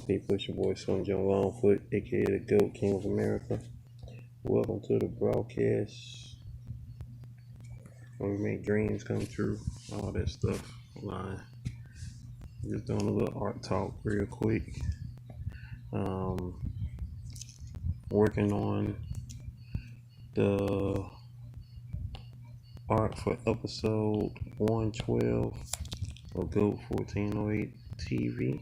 Hey, push your boy Son John Longfoot, aka the GOAT King of America. Welcome to the broadcast where we make dreams come true, all that stuff online. Just doing a little art talk real quick. Working on the art for episode 112 of GOAT 1408 TV.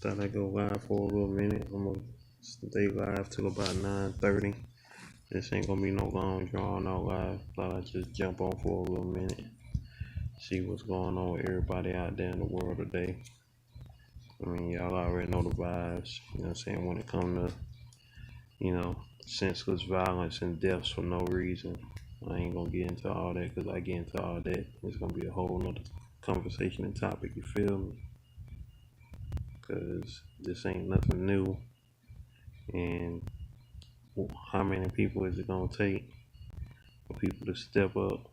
Thought I'd go live for a little minute. I'm gonna stay live till about 9:30. This ain't gonna be no long drawn out live. Thought I'd just jump on for a little minute, see what's going on with everybody out there in the world today. I mean, y'all already know the vibes, you know what I'm saying, when it comes to, senseless violence and deaths for no reason. I ain't gonna get into all that, because I get into all that, it's gonna be a whole nother conversation and topic, you feel me? Because this ain't nothing new, and how many people is it gonna take for people to step up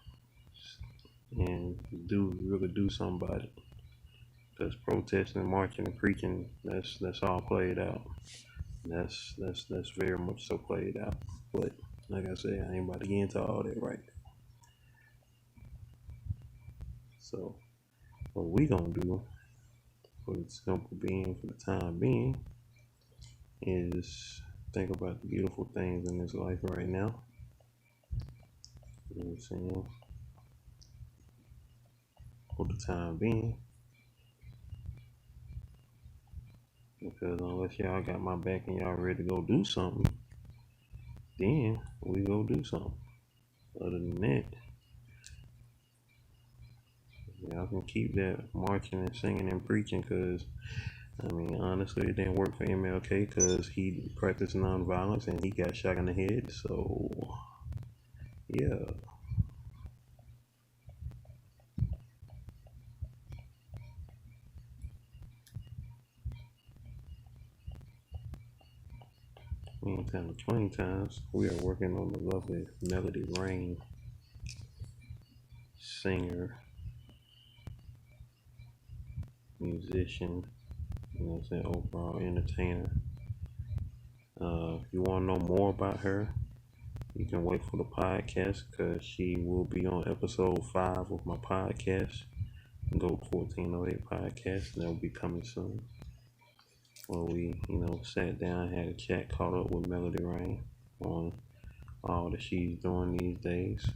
and really do something about it? Because protesting, marching, and preaching, that's all played out. That's very much so played out. But like I said, I ain't about to get into all that right now. So what we gonna do for the time being is think about the beautiful things in this life right now. You know what I'm saying? For the time being. Because unless y'all got my back and y'all ready to go do something, then we go do something. Other than that, y'all can keep that marching and singing and preaching, because I mean, honestly, it didn't work for MLK because he practiced nonviolence and he got shot in the head. So yeah. Meantime, between times, we are working on the lovely Melody Rain, singer, musician, you know what I'm saying, overall entertainer. If you want to know more about her, you can wait for the podcast, because she will be on episode 5 of my podcast, GOAT 1408 podcast, and that will be coming soon. Where we, sat down, had a chat, caught up with Melody Rain on all that she's doing these days.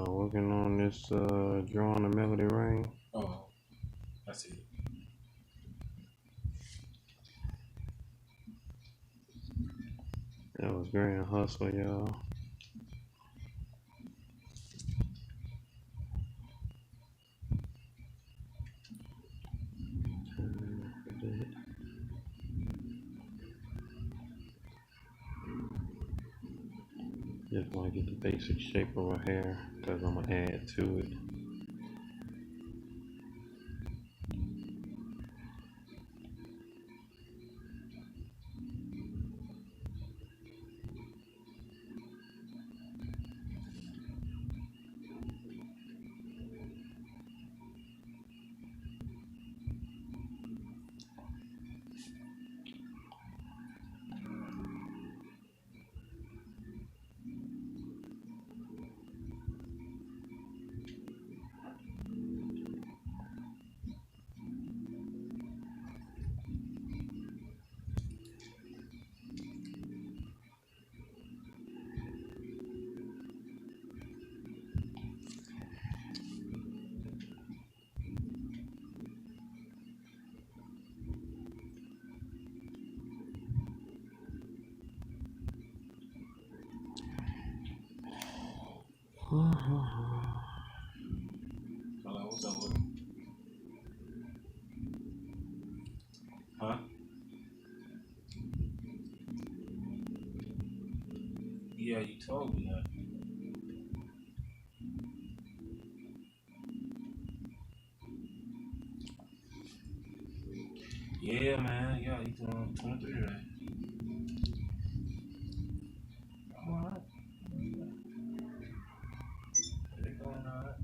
Working on this drawing of Melody Rain. Oh, I see. That was Grand Hustle, y'all. Just want to get the basic shape of her hair, because I'm going to add to it. Huh? Yeah, you told me that. Yeah, man. Yeah, he's doing 23 today. I'm alright. They're going alright.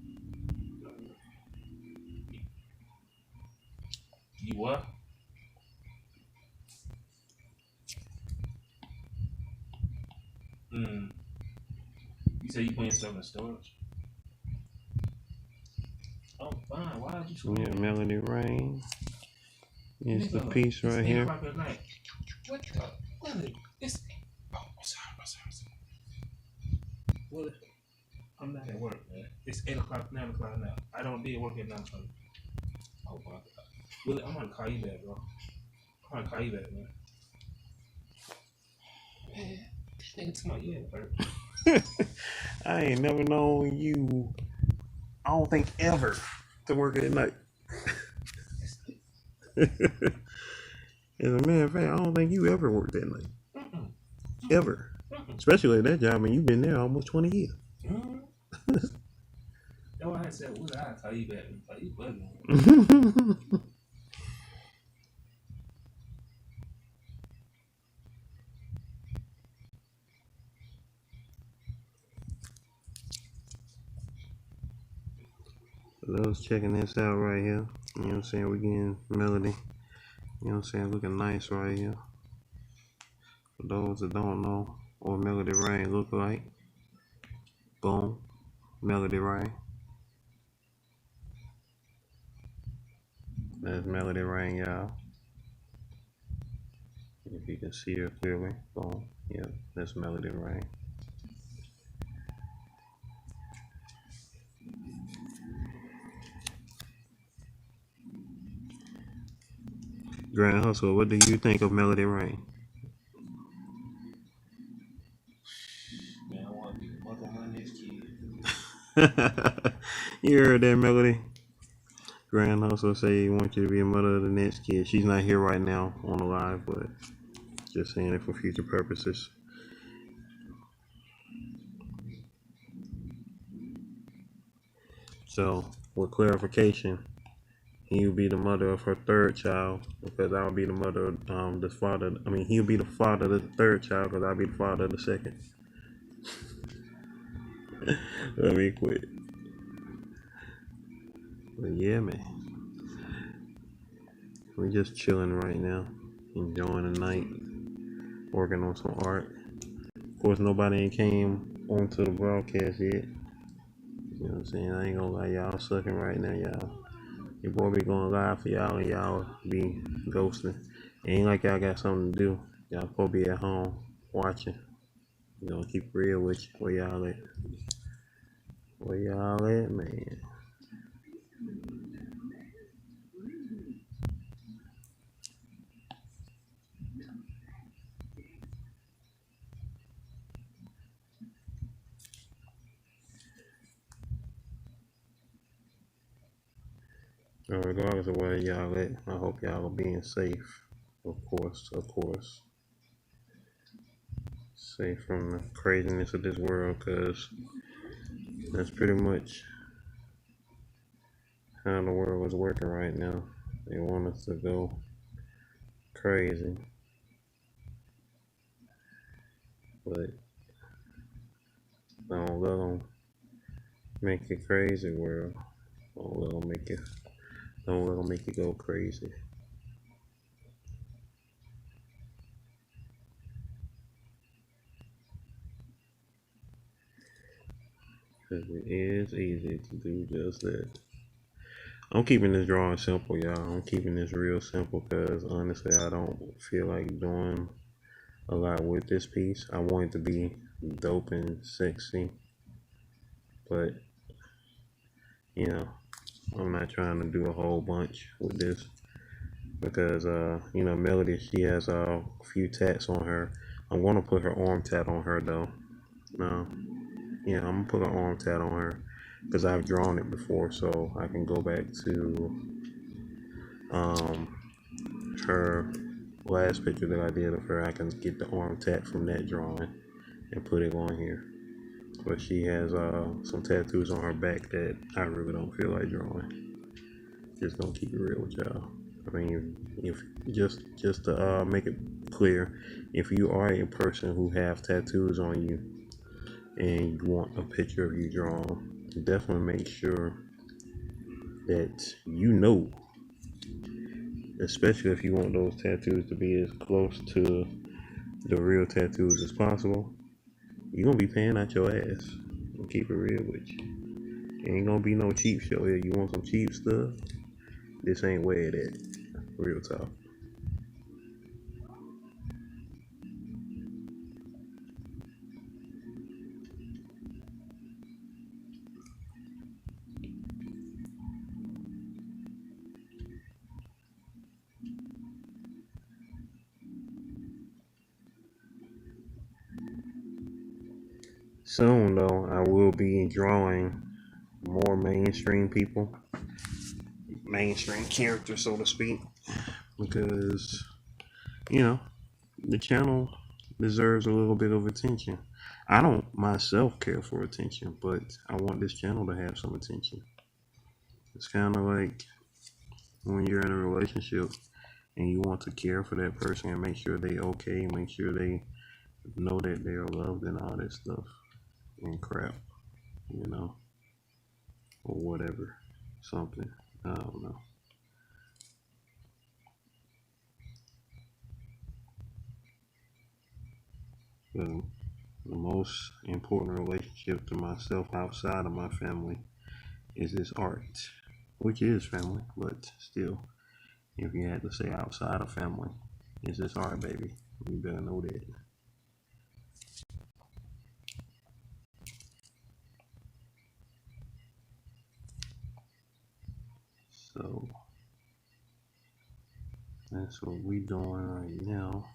You what? Hmm. You say you putting stuff in storage? Oh, fine. Why did you scroll Yeah, down? Melody Rain is the Nigga, piece it's right 8 here. o'clock at night. What the? What the? It's. Oh, I'm sorry. I'm sorry. I'm sorry. What? I'm not at work, man. It's 8 o'clock, 9 o'clock now. I don't be at work at 9 o'clock. Oh, my God. Willie, I'm gonna call you back, bro. I'm gonna call you back, man. Man, this nigga to my ear, bro. I ain't never known you, I don't think ever, to work at night. As a matter of fact, I don't think you ever worked at night. Mm-mm. Ever. Mm-mm. Especially at that job, I mean, you've been there almost 20 years. Mm-hmm. That's why I said, Willie, I'll call you back. Like, you bugging. For those checking this out right here, you know what I'm saying, we getting Melody, you know what I'm saying, looking nice right here. For those that don't know what Melody Rain look like, boom, Melody Rain. That's Melody Rain, y'all. If you can see her clearly, boom, yeah, that's Melody Rain. Grand Hustle, what do you think of Melody Rain? Man, I want to be the mother of my next kid. You heard that, Melody? Grand Hustle say he wants you to be a mother of the next kid. She's not here right now on the live, but just saying it for future purposes. So, with clarification, he will be the mother of her third child because I'll be the mother of the father. I mean, he'll be the father of the third child because I'll be the father of the second. Let me quit. But yeah, man, we're just chilling right now, enjoying the night, working on some art. Of course, nobody ain't came onto the broadcast yet. You know what I'm saying? I ain't gonna lie, y'all sucking right now, y'all. Your boy be going live for y'all and y'all be ghosting. It ain't like y'all got something to do. Y'all supposed to be at home watching. You know, keep real with you. Where y'all at? Where y'all at, man? Regardless of where y'all at, I hope y'all are being safe. Of course, of course. Safe from the craziness of this world, because that's pretty much how the world is working right now. They want us to go crazy. But don't let them make it crazy, world. Don't let them make it. Don't let them make you go crazy. Because it is easy to do just that. I'm keeping this drawing simple, y'all. I'm keeping this real simple because honestly, I don't feel like doing a lot with this piece. I want it to be dope and sexy, but you know, I'm not trying to do a whole bunch with this because you know, Melody, she has a few tats on her. I'm gonna put her arm tat on her though. No, yeah, I'm gonna put an arm tat on her because I've drawn it before, so I can go back to her last picture that I did of her, I can get the arm tat from that drawing and put it on here. But she has some tattoos on her back that I really don't feel like drawing. Just gonna keep it real with y'all. I mean, if just to make it clear, if you are a person who have tattoos on you and you want a picture of you drawn, definitely make sure that you know, especially if you want those tattoos to be as close to the real tattoos as possible, you're gonna be paying out your ass. I'll keep it real with you. Ain't gonna be no cheap show here. You want some cheap stuff? This ain't where it at. Real talk. Soon though, I will be drawing more mainstream people, mainstream characters, so to speak, because you know the channel deserves a little bit of attention. I don't myself care for attention, but I want this channel to have some attention. It's kind of like when you're in a relationship and you want to care for that person and make sure they okay, make sure they know that they're loved and all that stuff and crap, you know, or whatever, something. I don't know. But the most important relationship to myself outside of my family is this art, which is family, but still, if you had to say outside of family, is this art, baby. You better know that. So that's what we doing right now.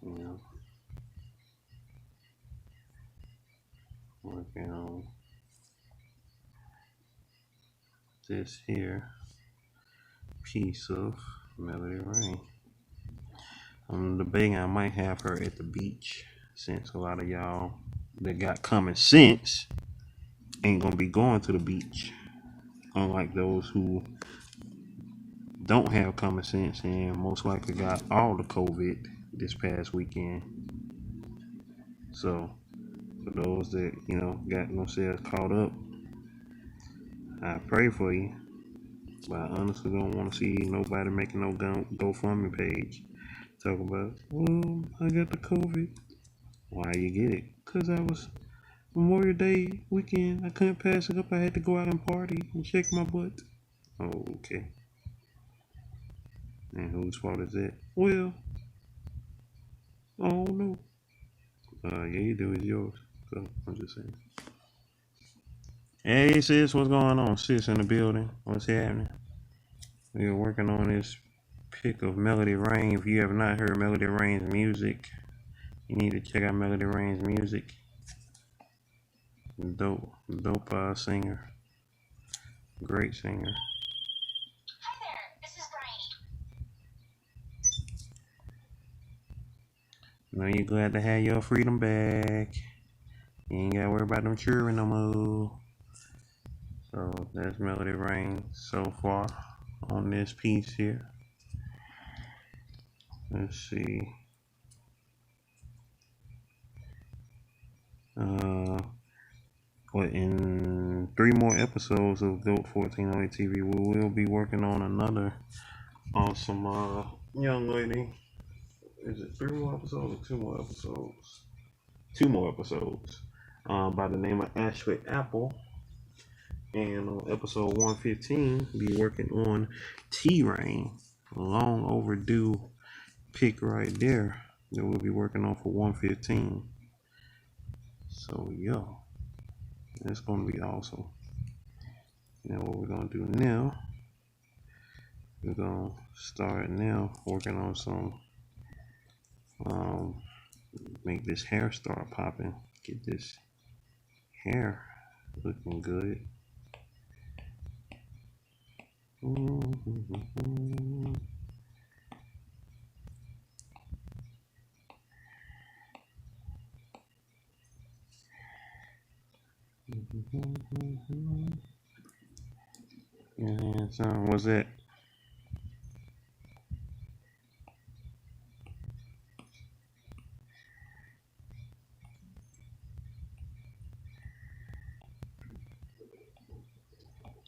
You know, working on this here piece of Melody Rain. I'm debating I might have her at the beach, since a lot of y'all that got common sense ain't gonna be going to the beach, unlike those who don't have common sense and most likely got all the COVID this past weekend. So for those that got themselves caught up, I pray for you, but I honestly don't want to see nobody making no GoFundMe page talking about, well, I got the COVID. Why you get it? Cause I was Memorial Day weekend. I couldn't pass it up. I had to go out and party and shake my butt. Oh, okay. And whose fault is that? Well, oh no. Yeah, you do. It's yours. So I'm just saying. Hey sis, what's going on? Sis in the building. What's happening? We're working on this pick of Melody Rain. If you have not heard Melody Rain's music, you need to check out Melody Rain's music. Dope singer. Great singer. Hi there, this is Brian. Know you glad to have your freedom back. You ain't gotta worry about them children no more. So that's Melody Rain so far on this piece here. Let's see. In 3 more episodes of GOAT 1408 TV, we will be working on another awesome young lady. Is it 3 more episodes or 2 more episodes? 2 more episodes. By the name of Ashley Apple. And on episode 115, be working on T-Rain. Long overdue pick right there that we'll be working on for 115. So, yo, it's going to be awesome. Now, what we're going to do now, we're going to start now working on some, make this hair start popping. Get this hair looking good. What's that?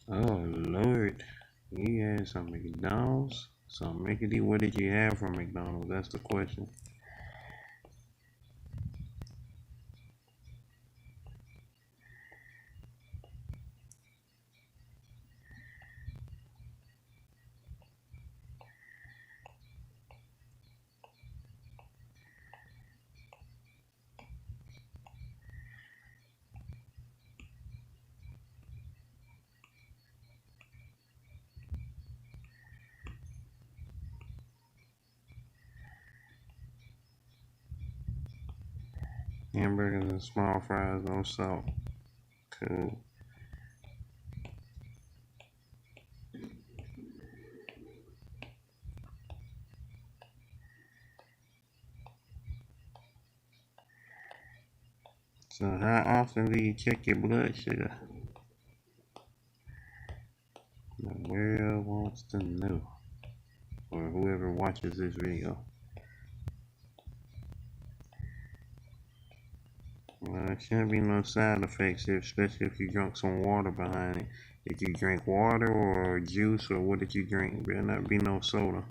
Oh Lord, you had some McDonald's, some Mickey. What did you have from McDonald's? That's the question. Hamburgers and small fries, no salt. Cool. So how often do you check your blood sugar? The world wants to know, or whoever watches this video. Well, there shouldn't be no side effects here, especially if you drunk some water behind it. Did you drink water or juice, or what did you drink? Better not be no soda.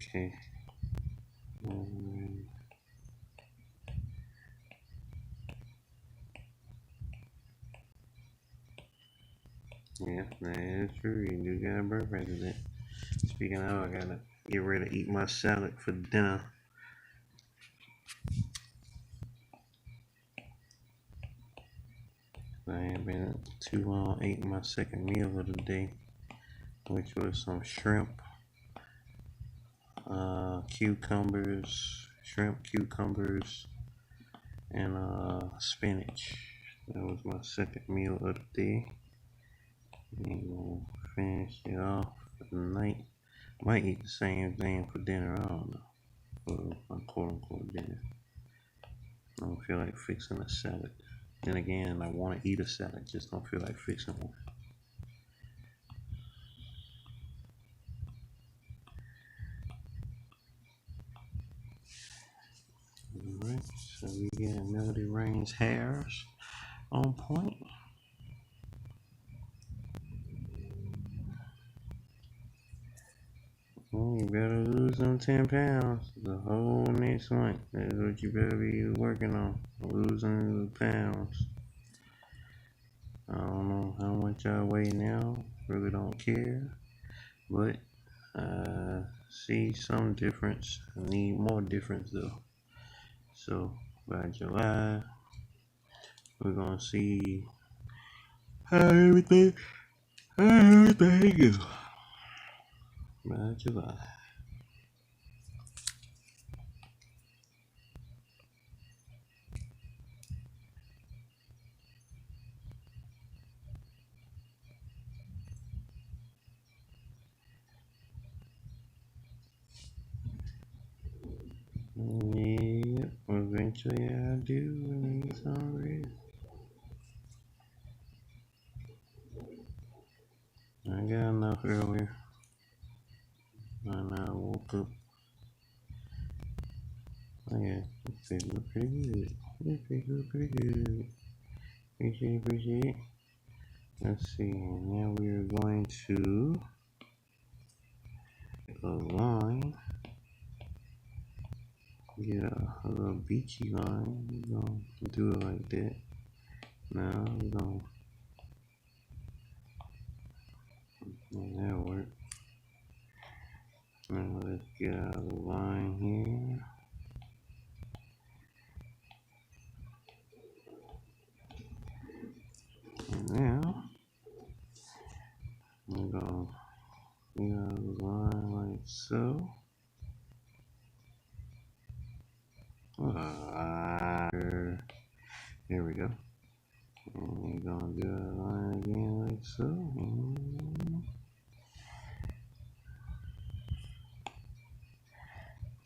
Okay. Yeah, that is true. You do got a burp resident. Speaking of, I gotta get ready to eat my salad for dinner. I ain't been too long eating my second meal of the day, which was some shrimp, cucumbers, and spinach. That was my second meal of the day. And we'll finish it off for the night. Might eat the same thing for dinner. I don't know. For my quote unquote dinner. I don't feel like fixing a salad. Then again, I want to eat a salad, just don't feel like fixing one. Alright, so we get Melody Rain's hairs on point. Well, you better lose them 10 pounds the whole next month. That's what you better be working on. Losing the pounds. I don't know how much I weigh now. Really don't care. But see some difference. I need more difference though. So by July, we're gonna see how everything goes. By July. Yeah, eventually I do need some rest. I got enough earlier. And I woke up. Oh yeah, it look pretty good. It look pretty good. Appreciate it. Let's see, now we're going to align. Get a little beachy line. We're gonna do it like that. Now we're gonna make that work. Now let's get out of the line here. And now we're gonna get out of the line like so. Here we go. And we're gonna do a line again like so.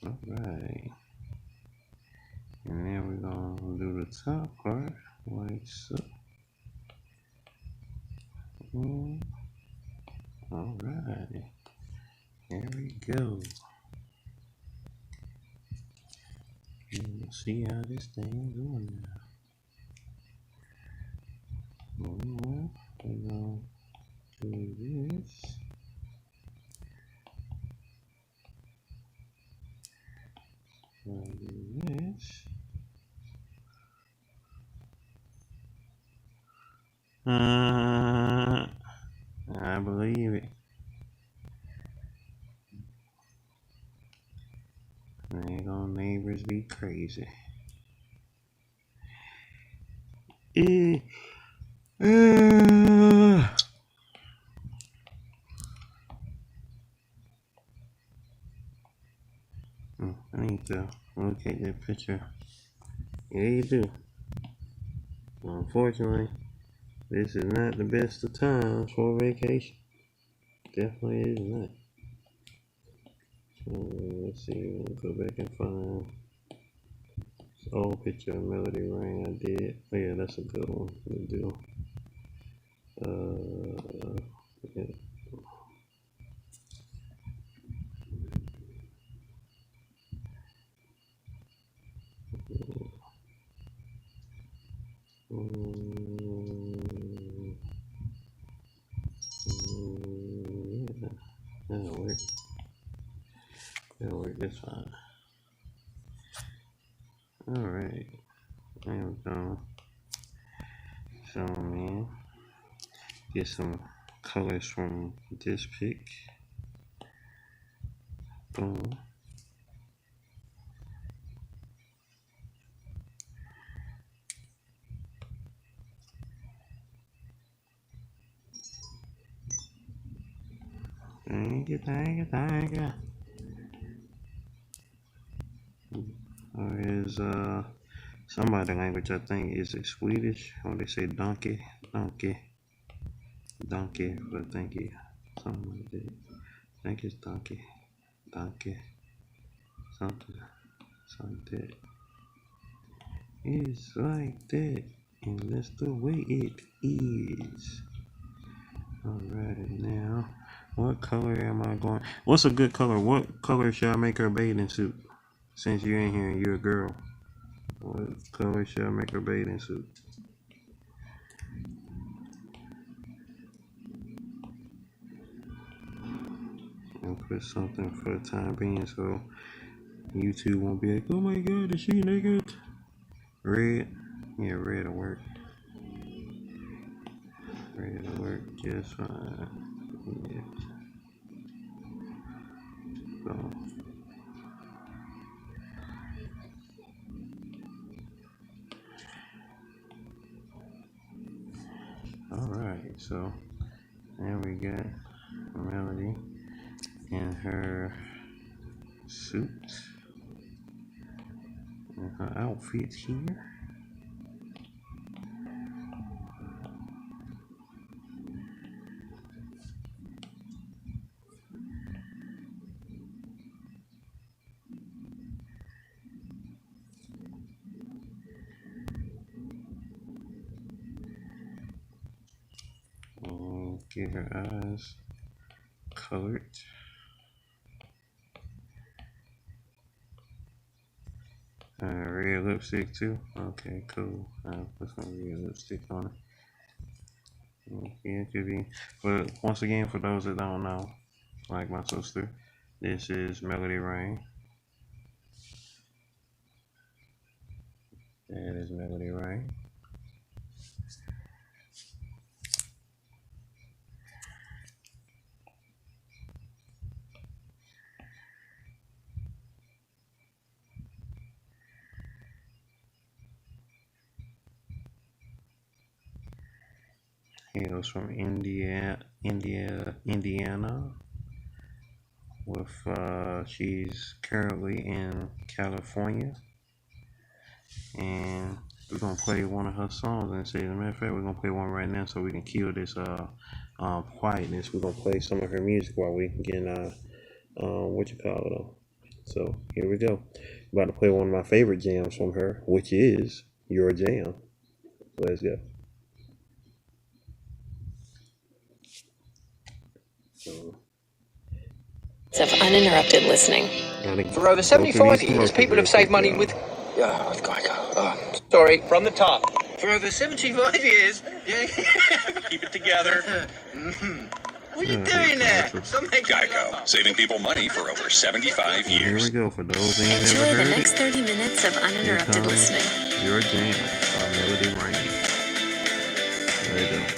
Alright. And then we're gonna do the top part like so. Alright. Here we go. And we'll see how this thing going now. We're gonna do this. Do this. I believe it. Ain't gonna neighbors be crazy. I need to look at that picture. Yeah, you do. Unfortunately, this is not the best of times for a vacation. Definitely is not. So let's see, we'll go back and find this old picture of Melody Rain I did. Oh yeah, that's a good one to do. Yeah. That'll work. That'll work just fine. Alright. There we go. So, man, get some colors from this pic. Boom. Thank you. Is somebody language, I think, is it Swedish, or they say donkey, but thank you, something like that. I think it's donkey, something like that. It's like that, and that's the way it is. Alright, now, what color am I going? What's a good color? What color should I make her bathing suit? Since you're in here and you're a girl, what color should I make her bathing suit? And put something for the time being so YouTube won't be like, oh my god, is she naked? Red? Yeah, red will work. Red will work just fine. Yeah. So. Alright, so there we got Melody in her suit and her outfit here. And get her eyes colored. Red lipstick too. Okay, cool. I'll put some red lipstick on it. Yeah, it could be. But once again, for those that don't know, like my sister, this is Melody Rain. That is Melody Rain. Hails from Indiana. With she's currently in California. and we're gonna play one of her songs. And say, as a matter of fact, we're gonna play one right now so we can kill this quietness. We're gonna play some of her music while we getting what you call it. So here we go. I'm about to play one of my favorite jams from her, which is Your Jam. Let's go. Of uninterrupted listening. For over 75 years, people have saved money with... sorry, from the top. For over 75 years... Keep it together. What are you doing there? Geico, saving people money for over 75 years. Here we go. For those who ain't Enjoy never the heard next it, 30 minutes of uninterrupted listening. Your Jam by Melody Rain. There you go.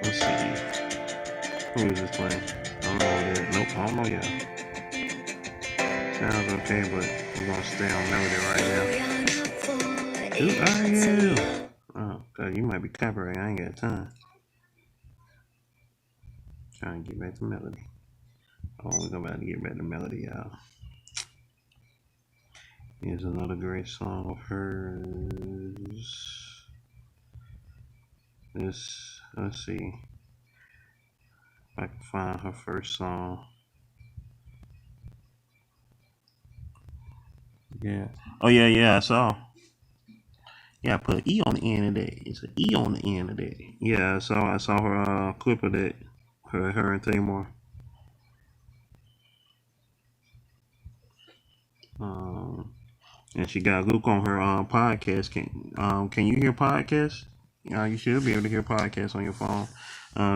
Let's see. Who is this playing? I don't know what it is. Nope, I don't know yet. Sounds okay, but we're gonna stay on melody right now. Who are you? Oh, God, you might be copyrighted. I ain't got time. Trying to get back to melody. Oh, we're about to get back to melody, y'all. Here's another great song of hers. Let's see if I can find her first song. Yeah. Oh yeah, I saw. Yeah, I put an E on the end of that. It's an E on the end of that. Yeah, I saw her clip of that. Her and Tamar. And she got Luke on her podcast. Can you hear podcasts? You should be able to hear podcasts on your phone.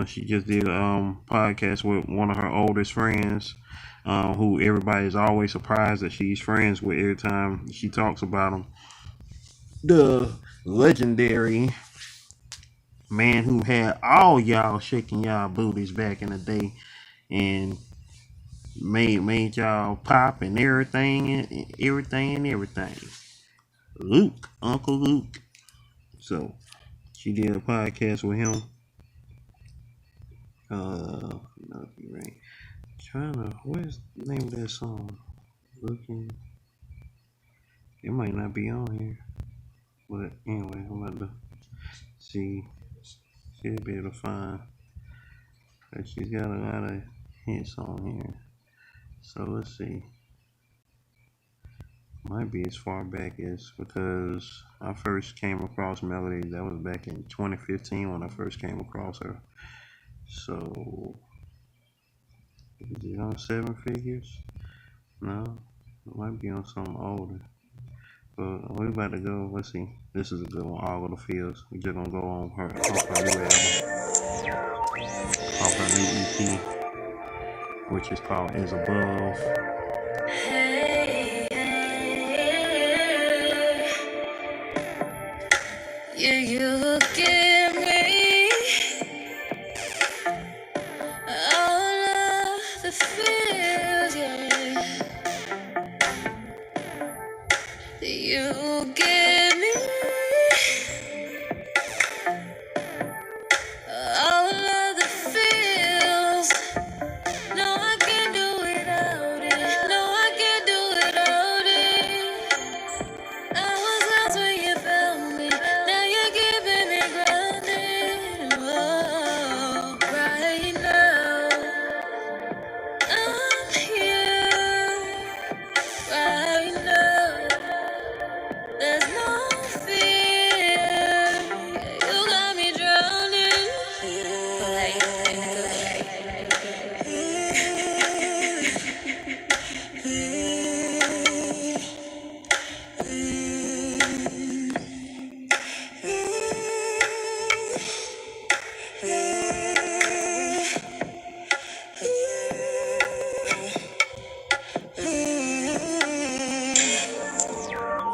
She just did a podcast with one of her oldest friends, who everybody is always surprised that she's friends with every time she talks about him. The legendary man who had all y'all shaking y'all booties back in the day and made y'all pop and everything. Luke, Uncle Luke. So she did a podcast with him. No, right. Trying to, where's the name of that song? Looking. It might not be on here, but anyway, I'm about to see. She'll be able to find. But she's got a lot of hits on here. So let's see. Might be as far back as, because I first came across Melody. That was back in 2015 when I first came across her. So is it on Seven Figures? No, it might be on something older. But we're about to go. Let's see. This is a good one. All of the Fields. We're just gonna go on her off her new album, off her new EP, which is called As Above. Yeah, you give me all of the feels, yeah. You give me all of the feels. No, I can't do without it. No, I can't do without it. I was lost when you found me. Now you're keeping me grounded. Oh, right now I'm here. Right now, there's no fear. You got me drowning.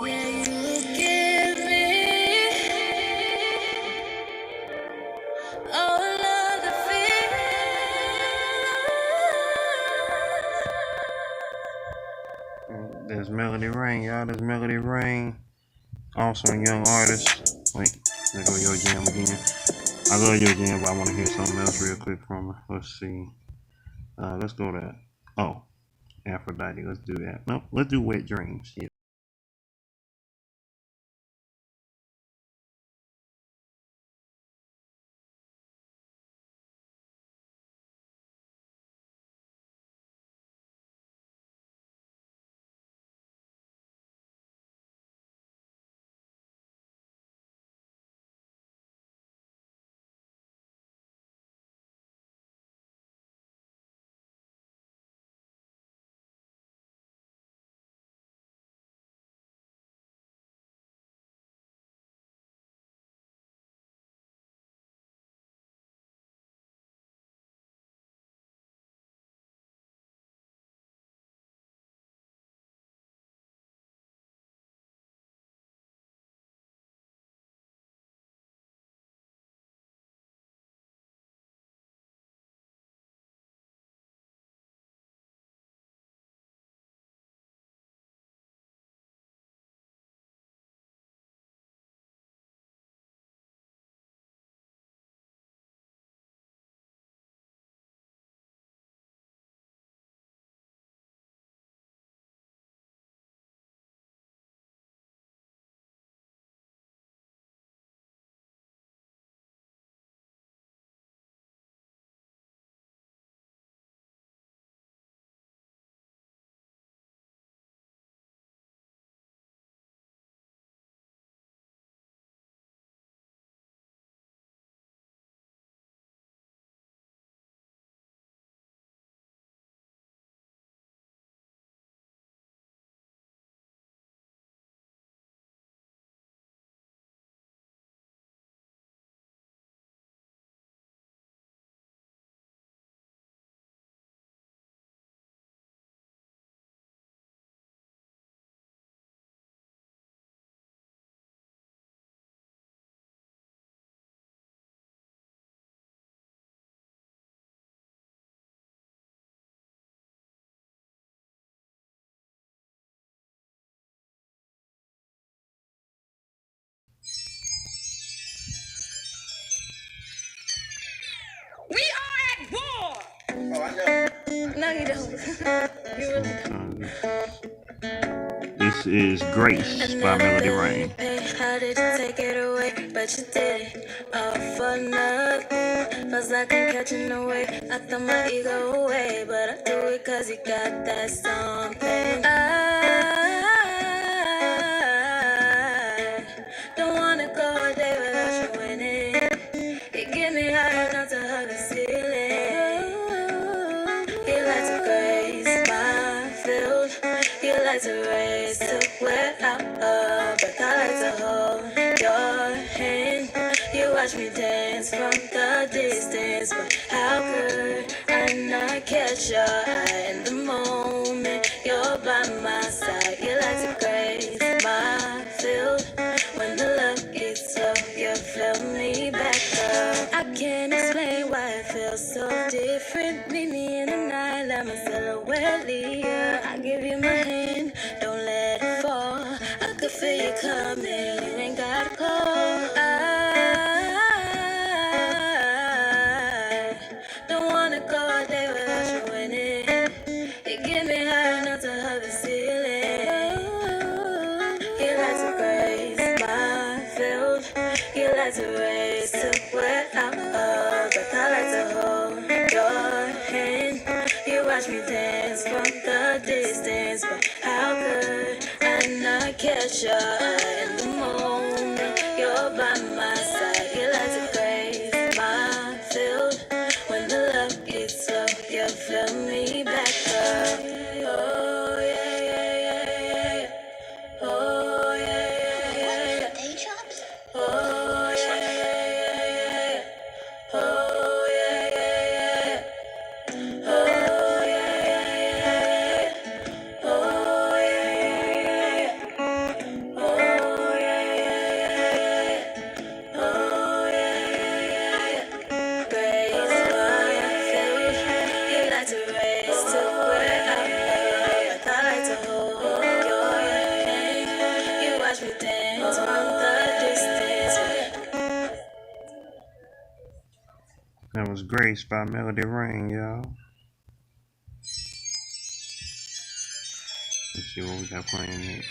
Yeah, you give me all of the fear. There's Melody Rain, y'all. There's Melody Rain. Also a young artist. Wait, there go Your Jam again. I love Your Jam, but I want to hear something else real quick from her. Let's see. Let's go to, Aphrodite. Let's do that. Nope, let's do Wet Dreams. Yeah. No, you don't. You really This is Grace by Melody Rain. How did you take it away? But you did it all for nothing. Feels like I'm catching away. I throw my ego away, but I do it cause you got that something. I don't wanna go a day without you winning. You get me high enough to hug the ceiling. You like to grace my field. You like to race to where I'm up. But I like to hold your hand. You watch me dance from the distance. But how could I not catch your eye in the moment you're by my side? You like to grace my field. When the love gets slow, you fill me back up. I can't explain why it feels so different. Meet me in the night, let my silhouette lead ya. I give you my hand, don't let it fall. I could feel you coming, you ain't gotta call. I don't wanna go a day without you winning. You get me high enough to hug the ceiling. You like to grace my field. You like to race to where I'm up. But I like to hold your hand. You watch me dance from the distance. But how could I not catch your eye in the moment you're by my side? You like to grace my field. When the love gets slow, you fill me back up. Oh yeah, yeah, yeah, yeah. Oh yeah, yeah, yeah, yeah. Oh yeah, yeah, yeah, yeah. Oh yeah, yeah, yeah, yeah. Oh yeah, yeah, yeah, yeah. Oh yeah, yeah, yeah, yeah. Oh yeah, yeah, yeah, yeah. Oh yeah, yeah, yeah, yeah. Grace, my field. You like to race to where I'm at. I like to hold your hand. You watch me dance from the distance. That was Grace by Melody Rain, y'all. Let's see what we got playing next.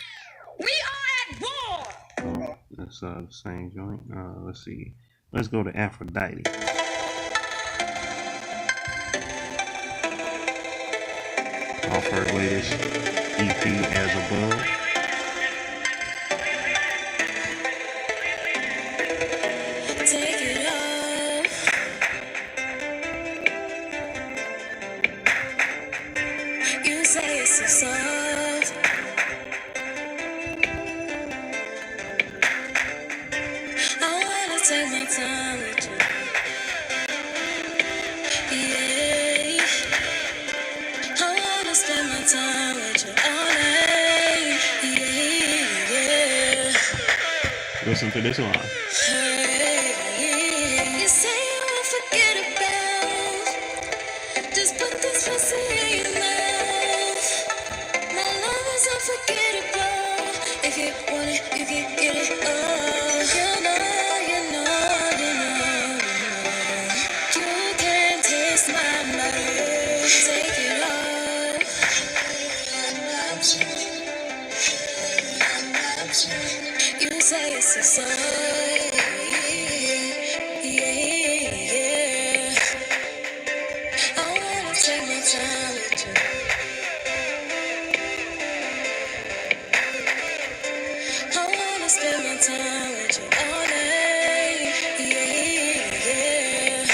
We are at war! Oh, that's the same joint. Let's see. Let's go to Aphrodite. Off her latest EP, As Above. Take it off. You say it's so soft. I wanna take my time with you. Yeah. I wanna spend my time with you all night. Yeah, yeah. Listen to this line. Hey, you say you won't forget about. Just put this pussy in your mouth. My love is unforgettable. If you want it, you can get it. Oh, you know, you know, you know, you know. You can taste my body. Take it off. You say it's a sign. Yeah, yeah. I wanna take my time with you. I wanna spend my time with you all night. Yeah, yeah.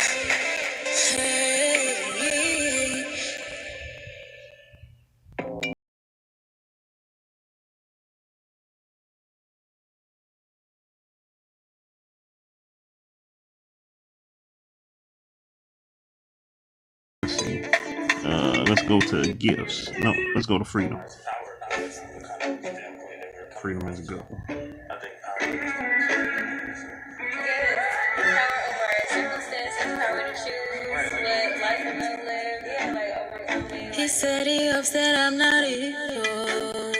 Hey. Let's see. Let's go to Gifts. No, let's go to Freedom. Freedom is a good one. He said he hopes that I'm not evil.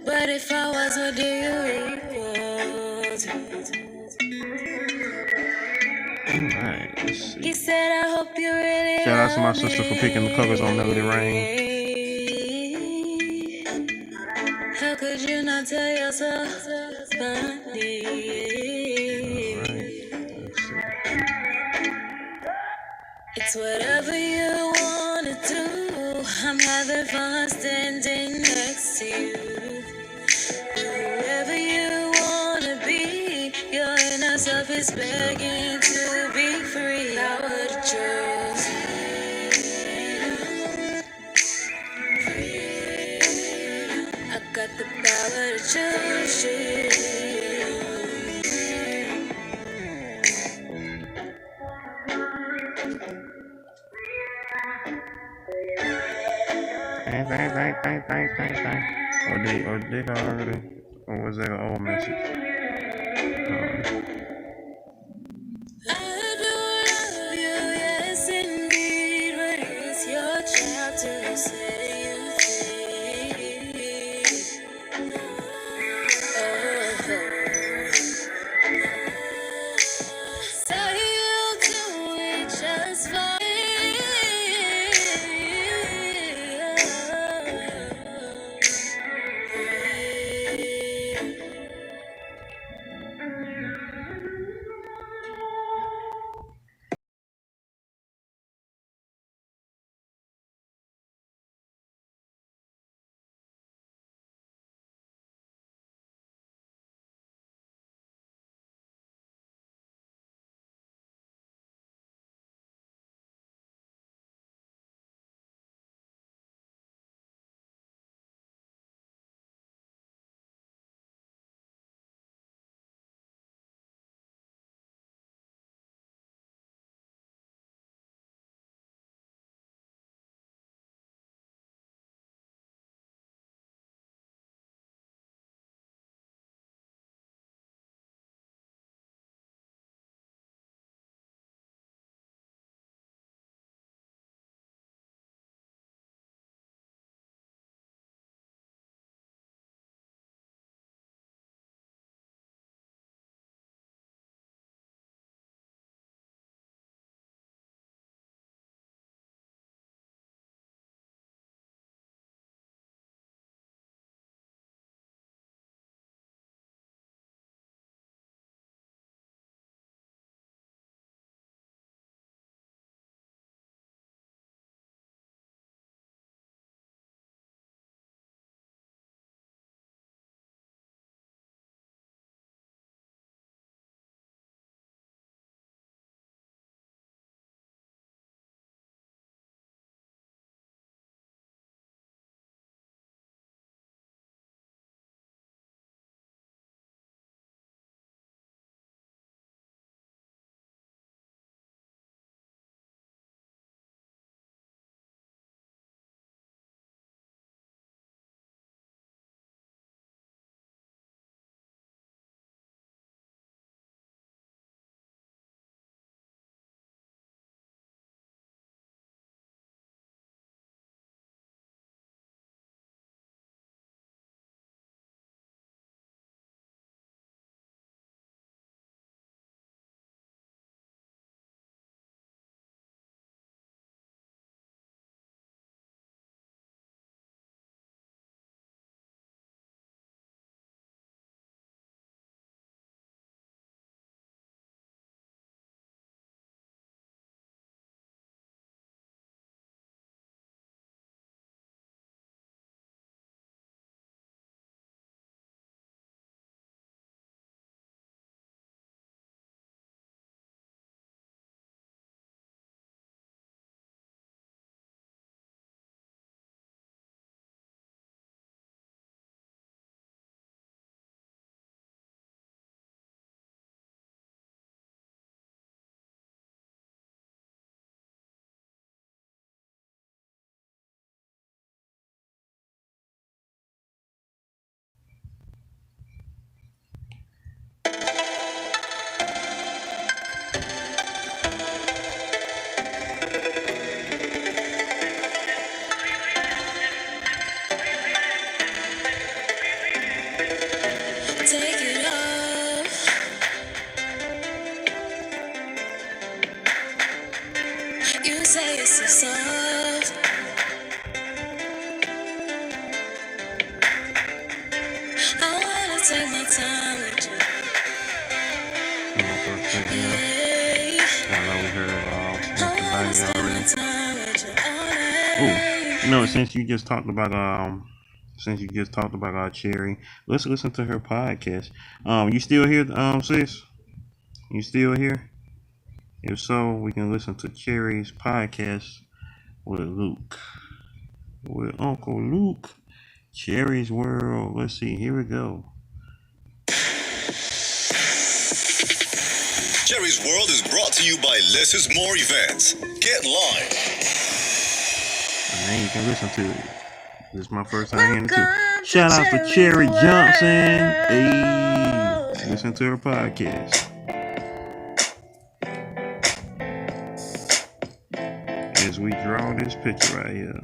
But if I was, what do you equal to? Alright. He said, I hope you really Shout out to my sister for picking the covers on Melody Rain. How could you not tell yourself funny? Alright, let's see. It's whatever you wanna do. I'm having fun standing next to you. Whoever you wanna be, your inner self is begging to be free. Power to choose. I got the power to choose you. Bang. Or did I already? Or was that an old message? I do love you, yes indeed, but it's your job to say you feel. So you'll do it just fine. Since you just talked about Cherry, let's listen to her podcast. You still here, sis? You still here? If so, we can listen to Cherry's podcast with Luke, with Uncle Luke. Cherry's World. Let's see. Here we go. Cherry's World is brought to you by Less is More Events. Get live. And you can listen to it. This is my first time hearing it. Shout out to Cherry Johnson. Hey, listen to her podcast. As we draw this picture right here.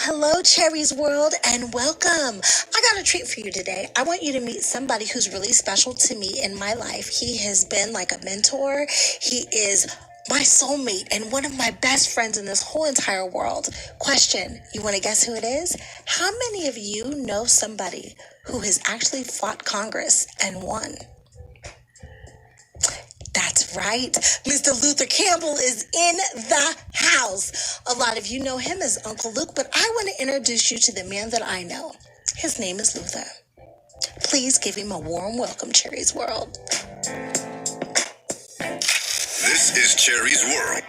Hello, Cherry's World, and welcome. I got a treat for you today. I want you to meet somebody who's really special to me in my life. He has been like a mentor. He is my soulmate and one of my best friends in this whole entire world. Question, you want to guess who it is? How many of you know somebody who has actually fought Congress and won? That's right. Mr. Luther Campbell is in the house. A lot of you know him as Uncle Luke, but I want to introduce you to the man that I know. His name is Luther. Please give him a warm welcome, Cherry's World. This is Cherry's World.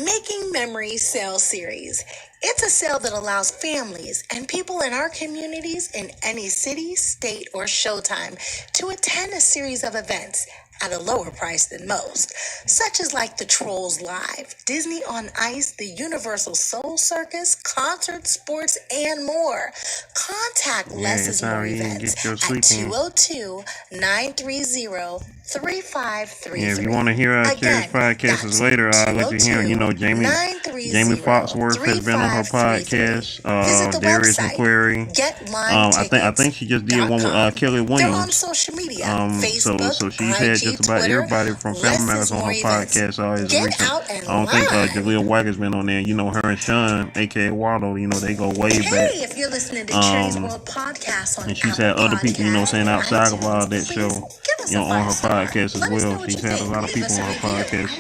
Making Memories Sale Series. It's a sale that allows families and people in our communities in any city, state, or showtime to attend a series of events at a lower price than most, such as like the Trolls Live, Disney on Ice, the Universal Soul Circus, concert, sports, and more. Contact Less is More Events at 202-930-3533. Yeah, if you want to hear Cherry's podcasts later, I'll let you hear. Jamie Foxworth has been on her podcast. Darius McQuarrie. I think she just did one with Kelly Williams. They're on social media. Facebook, so she's had just about Twitter, everybody from Family Matters on her podcast. I don't think Jaleel Wagner's been on there. Her and Sean, aka Waldo, they go way back. Hey, if you're listening to Cherry's World podcast on and she's had other people, outside of all that show, on her podcast as well. She's had a lot of people on her podcast.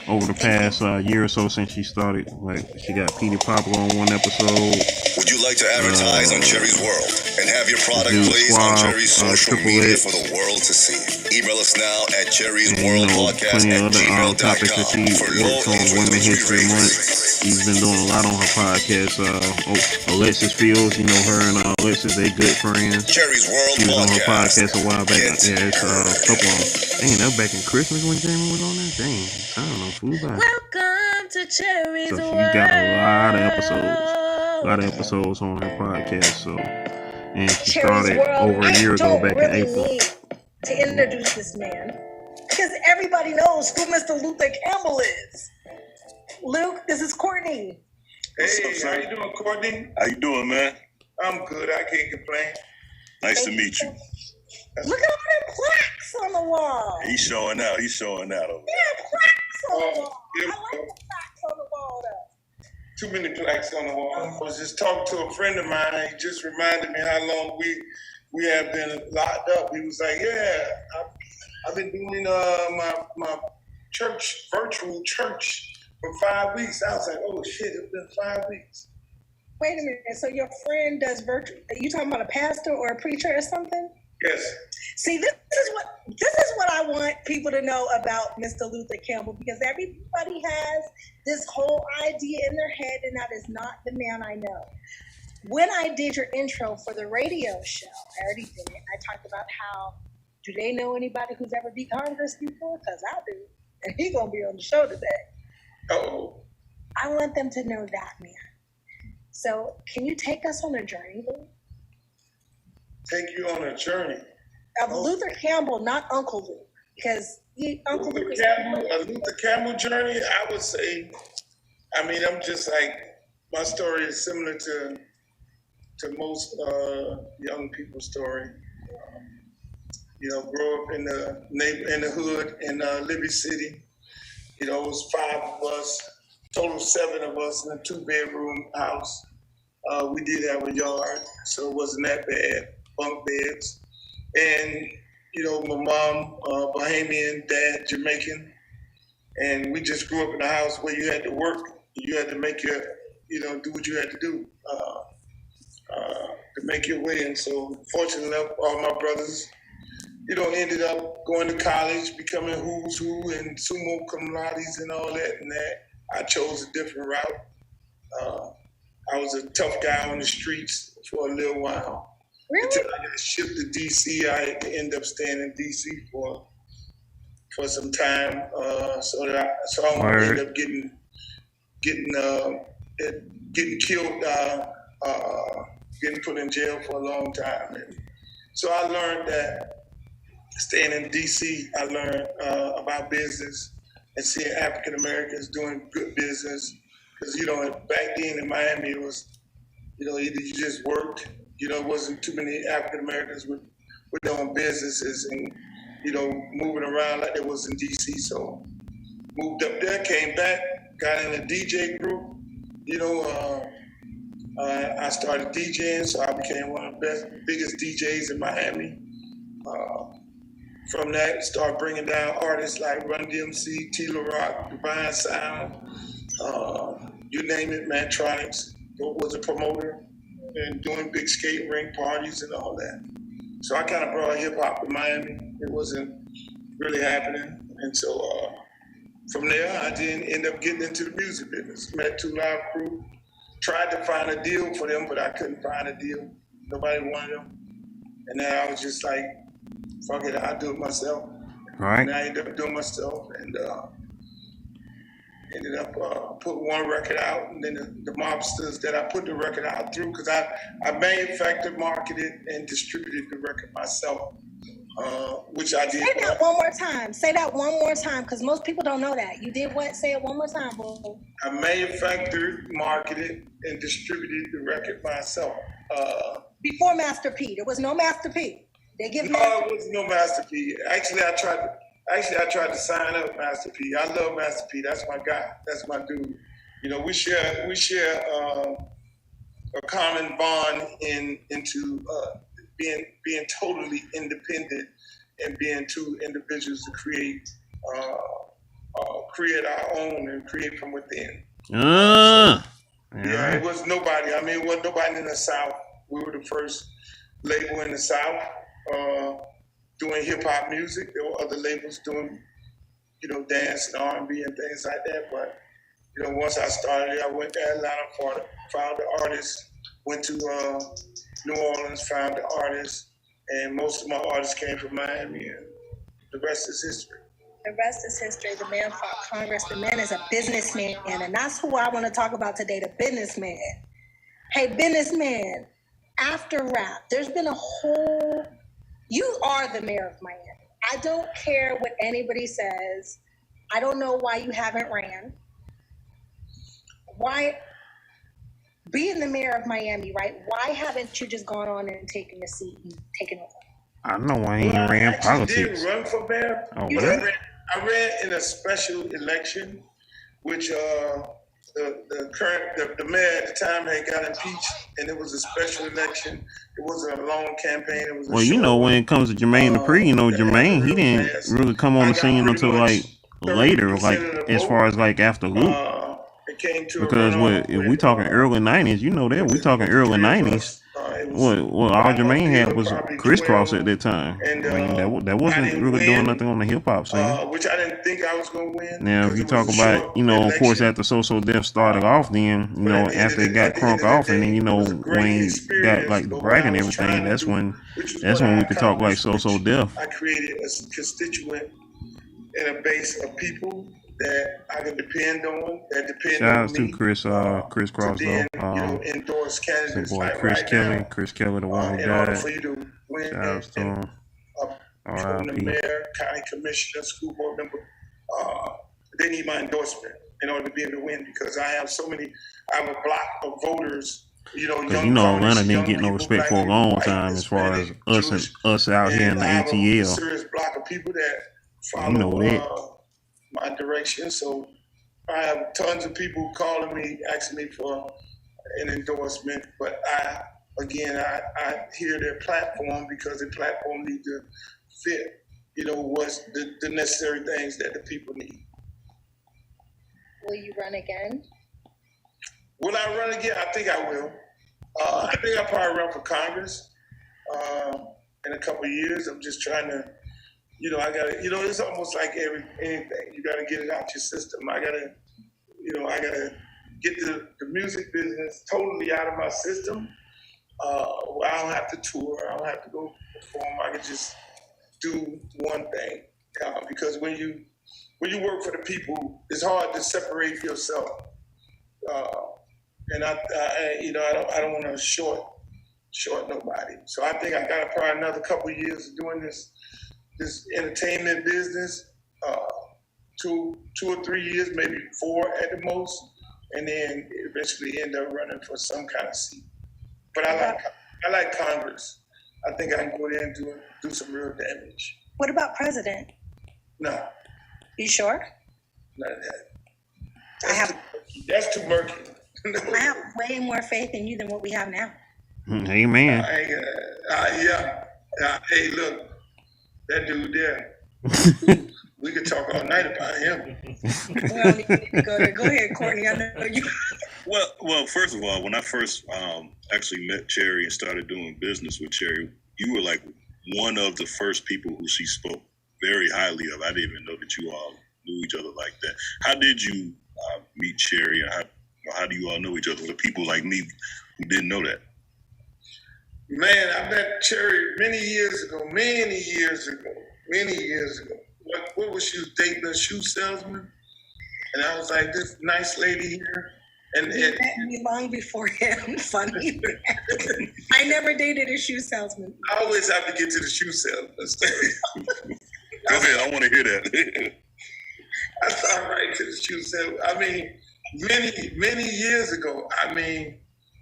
Over the past year or so since she started, she got Petey Poplar on one episode. Would you like to advertise on Cherry's World and have your product placed on Cherry's social media for the world to see? Email us now at cherrysworldpodcast@gmail.com for low Women History Month. She's been doing a lot on her podcast. Alexis Fields, her and Alexis, they good friends. Cherry's World She was on her podcast a while back. It's a couple of them. Dang, that was back in Christmas when Jamie was on there. Dang, I don't know. Welcome to Cherry's World. So she's got a lot of episodes on her podcast. And she started over a year ago, back in April. Need to introduce this man because everybody knows who Mr. Luther Campbell is. Luke, this is Courtney. Hey, how you doing, Courtney? How you doing, man? I'm good. I can't complain. Nice to meet you. Look at all them plaques on the wall. He's showing out. Over Yeah, plaques on the wall. I like the plaques on the wall, though. Too many plaques on the wall. I was just talking to a friend of mine. He just reminded me how long we have been locked up. He was like, "Yeah, I've been doing my church, virtual church, for 5 weeks." I was like, "Oh shit, it's been 5 weeks." Wait a minute. So your friend does virtual? Are you talking about a pastor or a preacher or something? Yes. See, this is what I want people to know about Mr. Luther Campbell, because everybody has this whole idea in their head, and that is not the man I know. When I did your intro for the radio show, I already did it. I talked about how, do they know anybody who's ever beat Congress before? Because I do, and he's gonna be on the show today. Oh. I want them to know that man. So, can you take us on a journey, Luke? Take you on a journey. Luther Campbell, not Uncle Luke, because Uncle Luke is a Luther Campbell journey. I would say, I'm just like, my story is similar to most young people's story. Grow up in the hood in Libby City. It was 5 of us, total 7 of us in a 2-bedroom house. We did have a yard, so it wasn't that bad. Bunk beds. And, my mom, Bahamian, dad, Jamaican. And we just grew up in a house where you had to work. You had to make your, do what you had to do to make your way. And so, fortunately enough, all my brothers, ended up going to college, becoming who's who and sumo cum laudes and all that and that. I chose a different route. I was a tough guy on the streets for a little while. Really? Until I got shipped to D.C., I had to end up staying in D.C. for some time, so I won't end up getting killed, getting put in jail for a long time. And so I learned that staying in D.C., I learned about business and seeing African Americans doing good business. Because back then in Miami, it was either you just worked. It wasn't too many African Americans with their own businesses and moving around like there was in D.C. So moved up there, came back, got in a DJ group. I started DJing, so I became one of the biggest DJs in Miami. From that, started bringing down artists like Run DMC, T-La Rock, Divine Sound, you name it, Mantronics. Was a promoter and doing big skate ring parties and all that. So I kind of brought hip hop to Miami. It wasn't really happening. And so from there, I didn't end up getting into the music business. Met 2 Live Crew, tried to find a deal for them, but I couldn't find a deal. Nobody wanted them. And then I was just like, fuck it, I'll do it myself. All right. And I ended up doing it myself and ended up putting one record out, and then the mobsters that I put the record out through, because I manufactured, marketed, and distributed the record myself, which I did. Say that one more time. Say that one more time, because most people don't know that. You did what? Say it one more time, boo. I manufactured, marketed, and distributed the record myself. Before Master P. There was no Master P. They give No, it was no Master P. Actually, I tried to sign up Master P. I love Master P. That's my guy. That's my dude. We share a common bond into being totally independent and being two individuals to create our own and create from within. It was nobody. I mean, it wasn't nobody in the South. We were the first label in the South doing hip hop music. There were other labels doing, dance and R&B and things like that. But, once I started, I went to Atlanta, found the artists, went to New Orleans, found the artists, and most of my artists came from Miami, and the rest is history. The rest is history. The man fought Congress. The man is a businessman, and that's who I want to talk about today, the businessman. Hey, businessman, after rap, there's been a whole... You are the mayor of Miami. I don't care what anybody says. I don't know why you haven't ran. Why, being the mayor of Miami, right? Why haven't you just gone on and taken a seat and taken over? I know why he ain't ran politics. I didn't run for mayor. Oh, really? I ran in a special election, which the mayor at the time had got impeached, and it was a special election. It wasn't a long campaign. It was when it comes to Jermaine Dupri, Jermaine, he didn't really come on the scene until later, as far as after Luke. Because if we talking early 90s, that we talking early 90s. What all Jermaine had was Crisscross at that time. And that wasn't really doing nothing on the hip hop scene. Which I didn't think I was gonna win. Now if you talk about, of course after So Def started off, then after it got crunk off, and then when he got the bragging and everything, that's when we could talk So Def. I created a constituent and a base of people that I can depend on, that depend Shout on out me. to Crisscross though. Endorse candidates boy like Chris right Kelly, now. Chris Kelly, the one who In order died. for you to win Shout out to him. from the mayor, county commissioner, school board member, they need my endorsement in order to be able to win, because I have a block of voters. Because Atlanta didn't get no respect for a long time as far as us out here in the ATL. ATL. A serious block of people that follow my direction. So I have tons of people calling me, asking me for an endorsement, but I hear their platform, because the platform needs to fit, what's the necessary things that the people need. Will you run again? Will I run again? I think I will. I think I'll probably run for Congress in a couple of years. I'm just trying to, I gotta, it's almost like anything. You gotta get it out your system. I gotta get the music business totally out of my system. Where I don't have to tour. I don't have to go perform. I can just do one thing. Because when you work for the people, it's hard to separate yourself. And I don't want to short nobody. So I think I got probably another couple of years of doing this entertainment business, 2 or 3 years, maybe 4 at the most, and then eventually end up running for some kind of seat. But I like Congress. I think I can go there and do some real damage. What about president? No. You sure? None of that. That's too murky. I have way more faith in you than what we have now. Amen. Hey, look, that dude there. We could talk all night about him. Go ahead, Courtney. I know you. Well, first of all, when I first actually met Cherry and started doing business with Cherry, you were like one of the first people who she spoke very highly of. I didn't even know that you all knew each other like that. How did you meet Cherry, and how do you all know each other? For people like me who didn't know that. Man, I met Cherry many years ago. What was she dating, a shoe salesman? And I was like, this nice lady here. And you met me long before him. Funny. I never dated a shoe salesman. I always have to get to the shoe salesman story. Go ahead, I want to hear that. I thought right to the shoe salesman. I mean, many years ago. I mean,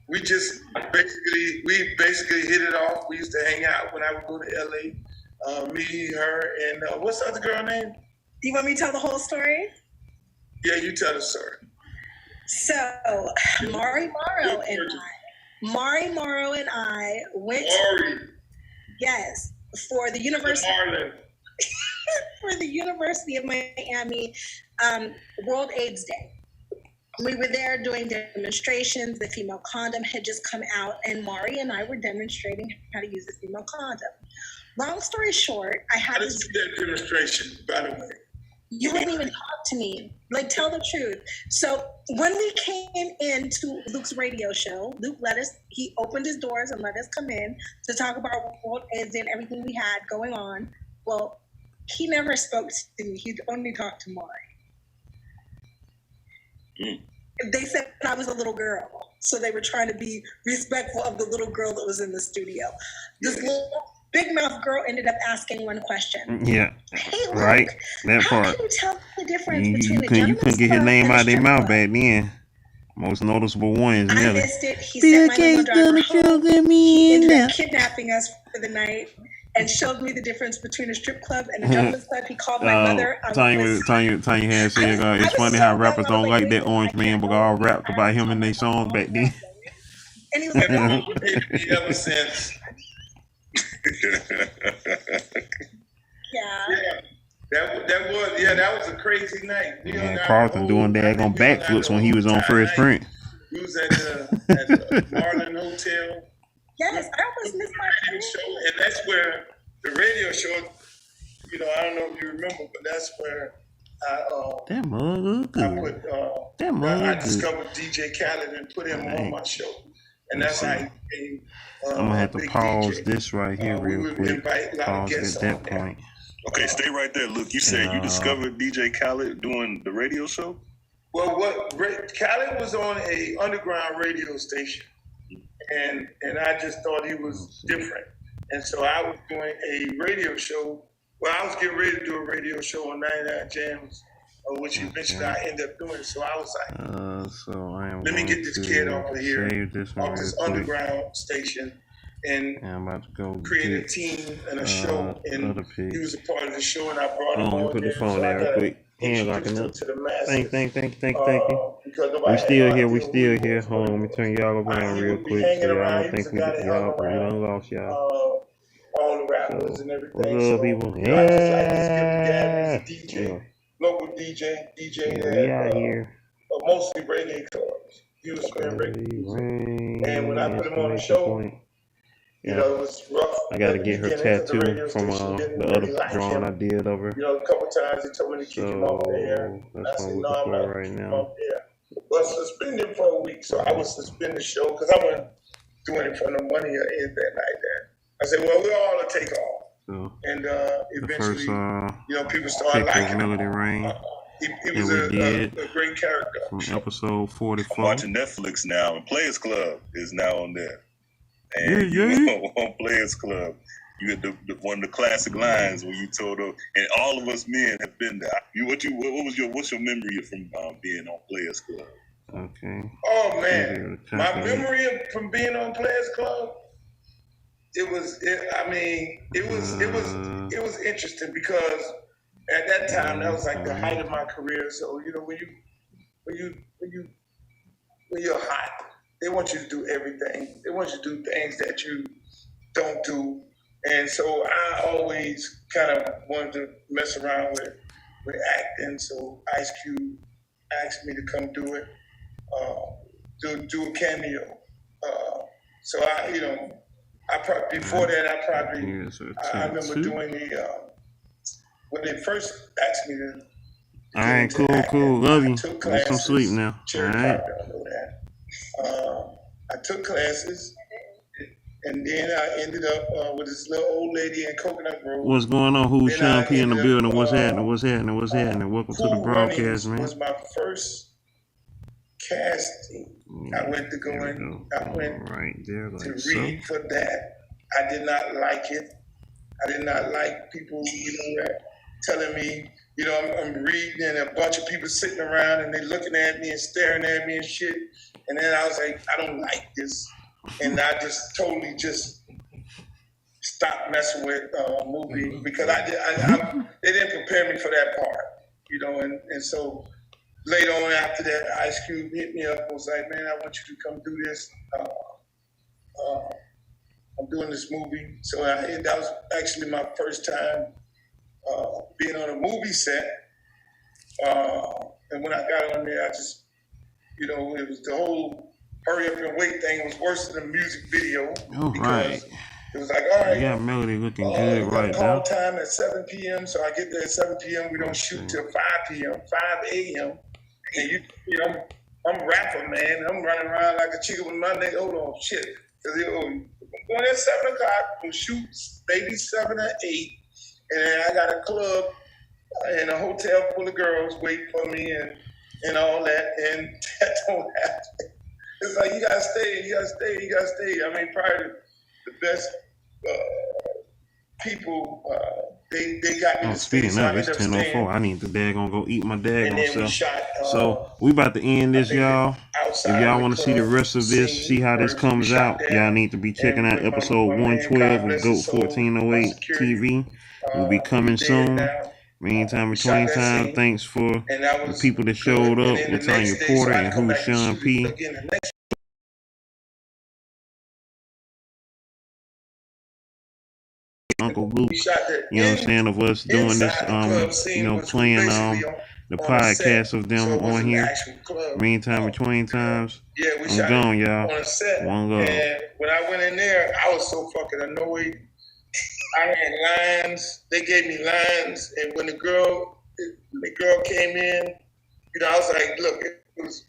we basically hit it off. We used to hang out when I would go to LA. Me, her, and what's the other girl name? Do you want me to tell the whole story? Yeah, you tell the story. So, Mari Morrow and I went yes, for the University for the University of Miami World AIDS Day. We were there doing demonstrations. The female condom had just come out, and Mari and I were demonstrating how to use the female condom. Long story short, I had this demonstration, by the way. You wouldn't even talk to me. Like, tell the truth. So when we came into Luke's radio show, Luke he opened his doors and let us come in to talk about World AIDS and everything we had going on. Well, he never spoke to me. He only talked to Mari. They said I was a little girl, so they were trying to be respectful of the little girl that was in the studio. This little big mouth girl ended up asking one question. Yeah, hey, Luke, right. That part. How can you tell the difference You between couldn't get his name out of their mouth back then. Most noticeable one is I Nelly. missed it. He sent my little driver home. He ended up kidnapping us for the night and showed me the difference between a strip club and a gentleman's club. He called my mother. Tanya had said, it's funny how rappers don't like that Orange Man, but all rapped about him in their songs back then. And he was like, ever since. That was a crazy night. Carlton doing daggone backflips when he was on Fresh Prince. He was at the Marlin Hotel. Yes, I almost missed my show, and that's where the radio show. I don't know if you remember, but that's where I discovered DJ Khaled and put him on my show, and that's how he became. I'm gonna have to pause this right here real quick. Pause at that point. Okay, stay right there. Look, you said you discovered DJ Khaled doing the radio show? Well, Khaled was on a underground radio station, and I just thought he was different. And so I was doing a radio show. Well, I was getting ready to do a radio show on 99 Jams, which eventually I ended up doing. So I was like, let me get this kid off of here, off this underground station, and I'm about to go create a team and a show. And he was a part of the show, and I brought him on. Put the phone down real quick. Hand locking up. To the masses. Thank you. We still here. Hold on, let me turn y'all around real quick. So y'all don't think we done lost y'all. All the rappers and everything. What's up, people? Yeah. DJ, local DJ. We out here. mostly reggae clubs. He was playing reggae. And when I put him on the show, you know, it was rough. I gotta get her tattoo from the other drawing I did of her. You know, a couple times he told me to kick him off the air. That's what we're looking for right now. Well, suspended for a week, so I would suspend the show because I wasn't doing it for no money or anything like that. I said, well, we're all to take off. So and eventually, you know, people started liking Melody Rain. He was a great character. From episode 44. I'm watching Netflix now, and Players Club is now on there. And on Players Club, you get one of the classic lines where you told her, and all of us men have been there. What's your memory from being on Players Club? Okay. Oh man, my memory from being on Players Club, it was interesting because at that time that was like the height of my career. So you know when you're hot, they want you to do everything. They want you to do things that you don't do. And so I always kind of wanted to mess around with acting. So Ice Cube asked me to come do it, do a cameo. So before that, I remember doing when they first asked me to. All right, cool. Love you. Get some sleep now. All right. I took classes, and then I ended up with this little old lady in Coconut Grove. What's going on? Who's Sean P in the building? What's happening? Welcome to the broadcast, man. Was my first casting. I went to read for that. I did not like it. I did not like people, telling me, I'm reading and a bunch of people sitting around and they looking at me and staring at me and shit. And then I was like, I don't like this. And I just totally stopped messing with movie because they didn't prepare me for that part, and so later on after that, Ice Cube hit me up and was like, man, I want you to come do this. I'm doing this movie. So that was actually my first time being on a movie set. And when I got on there, I just, it was the whole hurry up and wait thing. It was worse than a music video. All right. It was like, all right. Yeah, Melody looking good right now. Call time at 7 p.m. So I get there at 7 p.m. We don't shoot till 5 p.m., 5 a.m. And I'm rapping, man. I'm running around like a chicken with my neck. Hold on, shit. Because going at 7 o'clock, we'll shoot maybe 7 or 8. And then I got a club and a hotel full of girls waiting for me and all that. And that don't happen. It's like, you gotta stay. I mean, probably the best people, they got me to stay. Speaking of, it's 10:04. I need to daggone go eat my daggone self. So we about to end this, y'all. If y'all want to see the rest of this, see how this comes out, y'all need to be checking out episode 112 of GOAT 1408 TV. Will be coming soon. Meantime, between time, thanks for the people that showed up, LaTanya Porter and who's Sean P. Uncle Luke, of us doing this, playing the podcast of them on here. Meantime, between times, I'm gone, y'all. One love. And when I went in there, I was so fucking annoyed. I had lines. They gave me lines, and when the girl came in, I was like, look, it was